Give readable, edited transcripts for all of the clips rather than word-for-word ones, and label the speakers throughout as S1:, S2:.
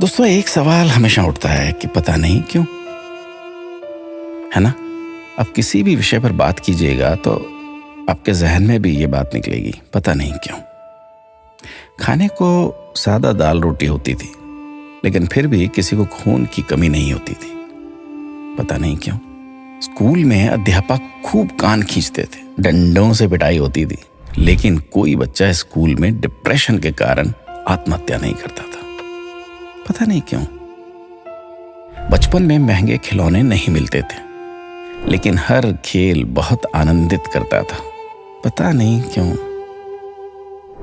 S1: दोस्तों, एक सवाल हमेशा उठता है कि पता नहीं क्यों, है ना? अब किसी भी विषय पर बात कीजिएगा तो आपके जहन में भी ये बात निकलेगी, पता नहीं क्यों। खाने को सादा दाल रोटी होती थी, लेकिन फिर भी किसी को खून की कमी नहीं होती थी, पता नहीं क्यों। स्कूल में अध्यापक खूब कान खींचते थे, डंडों से पिटाई होती थी, लेकिन कोई बच्चा स्कूल में डिप्रेशन के कारण आत्महत्या नहीं करता था, पता नहीं क्यों। बचपन में महंगे खिलौने नहीं मिलते थे, लेकिन हर खेल बहुत आनंदित करता था, पता नहीं क्यों।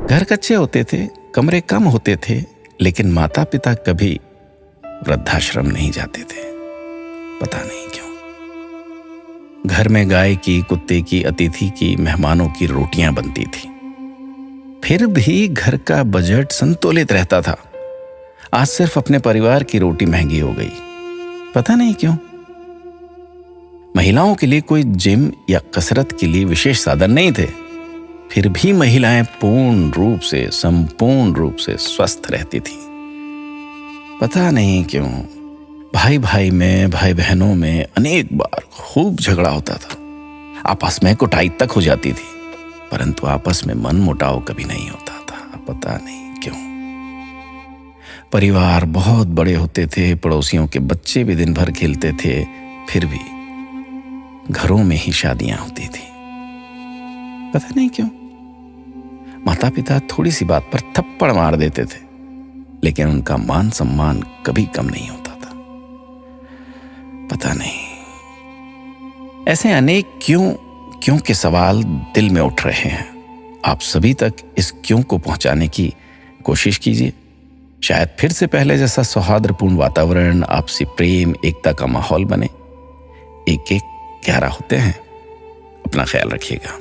S1: घर कच्चे होते थे, कमरे कम होते थे, लेकिन माता पिता कभी वृद्धाश्रम नहीं जाते थे, पता नहीं क्यों। घर में गाय की, कुत्ते की, अतिथि की, मेहमानों की रोटियां बनती थी, फिर भी घर का बजट संतुलित रहता था। आज सिर्फ अपने परिवार की रोटी महंगी हो गई, पता नहीं क्यों। महिलाओं के लिए कोई जिम या कसरत के लिए विशेष साधन नहीं थे, फिर भी महिलाएं संपूर्ण रूप से स्वस्थ रहती थी, पता नहीं क्यों। भाई भाई में, भाई बहनों में अनेक बार खूब झगड़ा होता था, आपस में कुटाई तक हो जाती थी, परंतु आपस में मन मुटाव कभी नहीं होता था, पता नहीं क्यों। परिवार बहुत बड़े होते थे, पड़ोसियों के बच्चे भी दिन भर खेलते थे, फिर भी घरों में ही शादियां होती थी, पता नहीं क्यों। माता पिता थोड़ी सी बात पर थप्पड़ मार देते थे, लेकिन उनका मान सम्मान कभी कम नहीं होता था, पता नहीं। ऐसे अनेक क्यों के सवाल दिल में उठ रहे हैं। आप सभी तक इस क्यों को पहुंचाने की कोशिश कीजिए। शायद फिर से पहले जैसा सौहार्दपूर्ण वातावरण, आपसी प्रेम, एकता का माहौल बने। एक एक 11 होते हैं। अपना ख्याल रखिएगा।